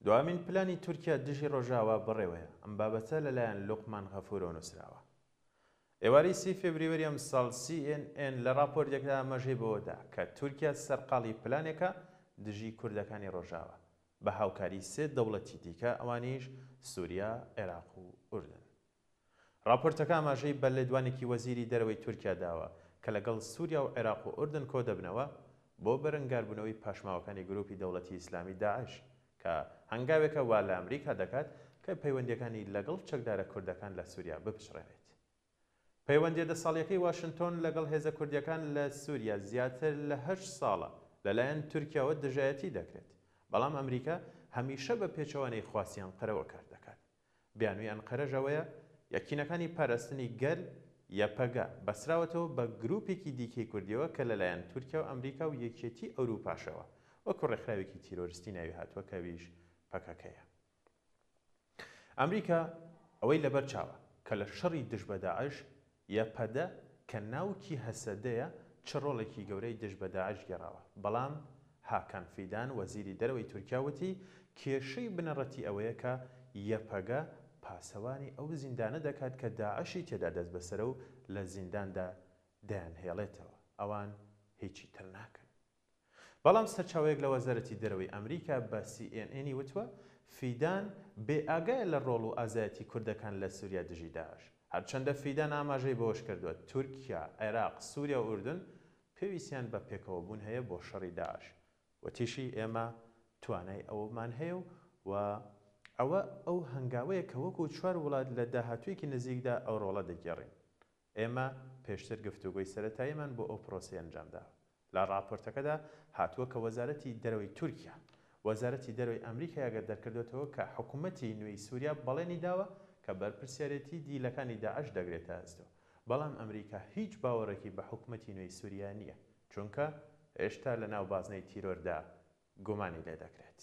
دوامین پلانی تورکیا دژی ڕۆژاوا بڕێوەیە. ئەم بابەتە لەلایەن لوقمان غەفورەوە نووسراوە. ئێواری 30 فێبریوەری ئەم ساڵ CNN لە راپۆرتێکدا ئاماژەی بەوەدا کە تورکیا سەرقاڵی پلانێکە دژی کوردەکانی ڕۆژاوە بە هاوکاری سێ دەوڵەتی دیکە، ئەوانیش سووریا، عێراق و ئوردن. راپۆرتەکە ئاماژەی بە لێدوانێکی وەزیری دەرەوەی تورکیا داوە کە لەگەڵ سووریا و عێراق و ئوردن کۆ دەبنەوە بۆ بەرەنگاربوونەوەی پاشماوەکانی گروپی دەوڵەتی ئیسلامی داعش کە هەنگاوێکە وا لە ئەمریکا دەکات کە پەیوەندیەکانی لەگەڵ چەکدارە کوردەکان لە سووریا بپشڕێنێت. پەیوەندیە 10 ساڵیەکەی واشنتۆن لەگەڵ هێزە کوردیەکان لە سووریا زیاتر لە 8 ساڵە لەلایەن تورکیاوە دژایەتی دەکرێت، بەڵام ئەمریکا هەمیشە بە پێچەوانەی خواستیان قەرەوە کار دەکات. بیانووی ئەنقەرەژەوەیە یەکینەکانی پاراستنی گەل یەپەگا بەسراوەتەوە بە گروپێکی دیکەی کوردیەوە کە لەلایەن تورکیا و ئەمریکا و یەکێتی ئەوروپاشەوە وەکو ڕێکخراوێکی تیرۆریستی ناوی هاتووە کەویش پەکەکەیە. ئەمریکا ئەوەی لەبەر چاوە کە لە شەڕی دژ بە داعش یەپەدە کە ناوکی هەسەدەیە چ ڕۆڵێکی گەورەی دژ بە داعش گێڕاوە، بەڵام هاکان فیدان وەزیری دەرەوەی تورکیا وتی کێشەی بنەڕەتی ئەوەیە کە یەپەگە پاسەوانی ئەو زیندانە دەکات کە داعشی تێدا دەست بەسەرە و لە زینداندا دایانهێڵێتەوە، ئەوان هیچی تر ناکەن. بەڵام سەرچاوەیەک لە وەزارەتی دەرەوەی ئەمریکا بە CNN وتوە فیدان بێئاگایە لە ڕۆڵ و ئازایەتی کوردەکان لە سووریا دژی داعش، هەرچەندە فیدان ئاماژەی بەوەش کردووە تورکیا، عێراق، سووریا و ئوردن پێویستیان بە پێکەوەبوون هەیە بۆ شەڕی داعش. وتیشی ئێمە توانای ئەوەمان هەیە و ئەوە ئەو هەنگاوەیە کە وەکو 4 وڵات لە داهاتوویەکی نزیکدا ئەو ڕۆڵە دەگێڕین. ئێمە پێشتر گفتوگۆی سەرەتاییمان بۆ ئەو پرۆسەی ئەنجامدا. لە راپۆرتەکەدا هاتووە کە وەزارەتی دەرەوەی تورکیا وەزارەتی دەرەوەی ئەمریکا یاگەر دەرکردوێتەوە کە حکوومەتی نوێی سووریا بەڵێنی داوە کە بەرپرسیارەتی دیلەکانی داعش دەگرێتە ئەستەوە، بەڵام ئەمریکا هیچ باوەڕێکی بە حکوومەتی نوێی سووریا نییە، چونکە هێشتا لە ناو بازنەی تیرۆردا گومانی لێ دەکرێت.